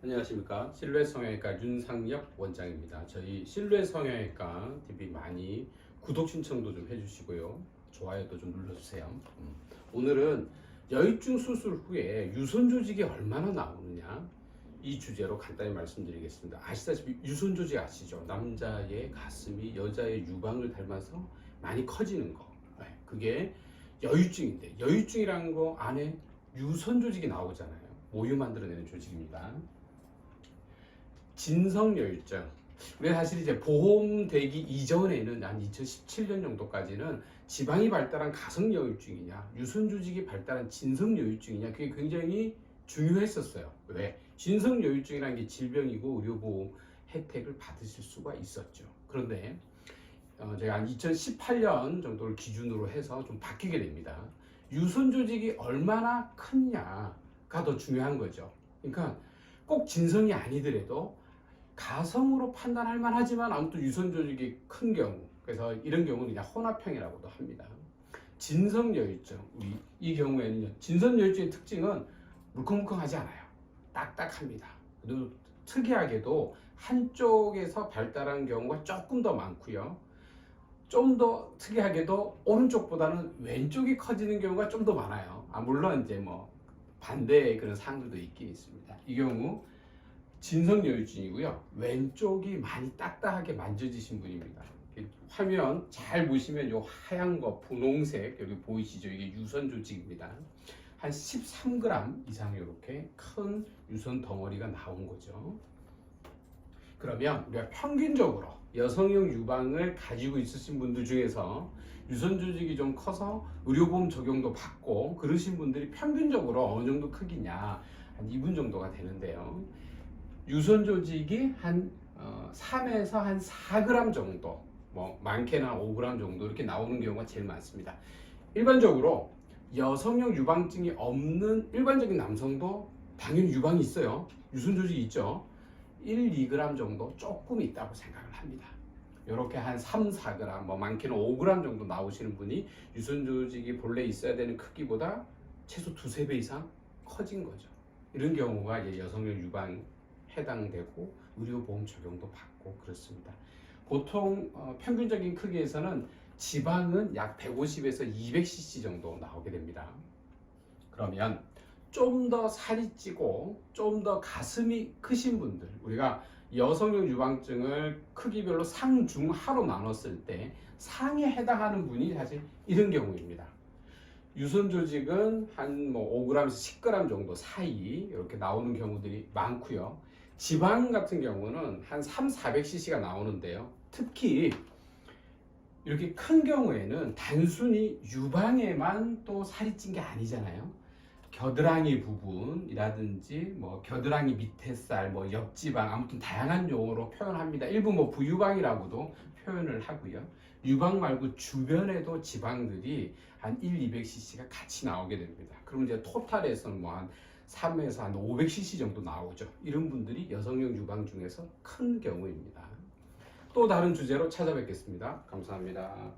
안녕하십니까. 실내 성형외과 윤상엽 원장입니다. 저희 실내 성형외과 TV 많이 구독 신청도 좀 해주시고요. 좋아요도 좀 눌러주세요. 오늘은 여유증 수술 후에 유선 조직이 얼마나 나오느냐 이 주제로 간단히 말씀드리겠습니다. 아시다시피 유선 조직 아시죠? 남자의 가슴이 여자의 유방을 닮아서 많이 커지는 거. 그게 여유증인데, 여유증이라는 거 안에 유선 조직이 나오잖아요. 모유 만들어내는 조직입니다. 진성여유증. 우리 사실 이제 보험되기 이전에는 한 2017년 정도까지는 지방이 발달한 가성여유증이냐, 유선조직이 발달한 진성여유증이냐, 그게 굉장히 중요했었어요. 왜? 진성여유증이라는 게 질병이고 의료보험 혜택을 받으실 수가 있었죠. 그런데 제가 한 2018년 정도를 기준으로 해서 좀 바뀌게 됩니다. 유선조직이 얼마나 크냐가 더 중요한 거죠. 그러니까 꼭 진성이 아니더라도 가성으로 판단할 만하지만 아무튼 유선 조직이 큰 경우, 그래서 이런 경우는 그냥 혼합형이라고도 합니다. 진성여유증, 이 경우에는요, 진성여유증의 특징은 물컹물컹하지 않아요. 딱딱합니다. 그리고 특이하게도 한쪽에서 발달한 경우가 조금 더 많고요. 좀 더 특이하게도 오른쪽보다는 왼쪽이 커지는 경우가 좀 더 많아요. 물론 이제 뭐 반대의 그런 사항들도 있긴 있습니다. 이 경우 진성여유증이고요. 왼쪽이 많이 딱딱하게 만져지신 분입니다. 화면 잘 보시면 요 하얀 거 분홍색 여기 보이시죠? 이게 유선 조직입니다. 한 13g 이상 이렇게 큰 유선 덩어리가 나온 거죠. 그러면 우리가 평균적으로 여성용 유방을 가지고 있으신 분들 중에서 유선 조직이 좀 커서 의료보험 적용도 받고 그러신 분들이 평균적으로 어느 정도 크기냐, 한 2분 정도가 되는데요. 유선 조직이 한 3에서 한 4g 정도, 뭐 많게는 한 5g 정도 이렇게 나오는 경우가 제일 많습니다. 일반적으로 여성용 유방증이 없는 일반적인 남성도 당연히 유방이 있어요. 유선 조직이 있죠. 1, 2g 정도 조금 있다고 생각을 합니다. 이렇게 한 3, 4g, 뭐 많게는 5g 정도 나오시는 분이 유선 조직이 본래 있어야 되는 크기보다 최소 2, 3배 이상 커진 거죠. 이런 경우가 이제 여성용 유방 해당되고 의료보험 적용도 받고 그렇습니다. 보통 평균적인 크기에서는 지방은 약 150에서 200cc 정도 나오게 됩니다. 그러면 좀 더 살이 찌고 좀 더 가슴이 크신 분들, 우리가 여성용 유방증을 크기별로 상, 중, 하로 나눴을 때 상에 해당하는 분이 사실 이런 경우입니다. 유선 조직은 한 5g에서 10g 정도 사이 이렇게 나오는 경우들이 많고요. 지방 같은 경우는 한 3, 400cc가 나오는데요. 특히 이렇게 큰 경우에는 단순히 유방에만 또 살이 찐 게 아니잖아요. 겨드랑이 부분이라든지 뭐 겨드랑이 밑에 살, 뭐 옆지방, 아무튼 다양한 용어로 표현합니다. 일부 뭐 부유방이라고도 표현을 하고요. 유방 말고 주변에도 지방들이 한 1, 200cc가 같이 나오게 됩니다. 그럼 이제 토탈에서는 뭐 한 3에서 한 500cc 정도 나오죠. 이런 분들이 여성용 유방 중에서 큰 경우입니다. 또 다른 주제로 찾아뵙겠습니다. 감사합니다.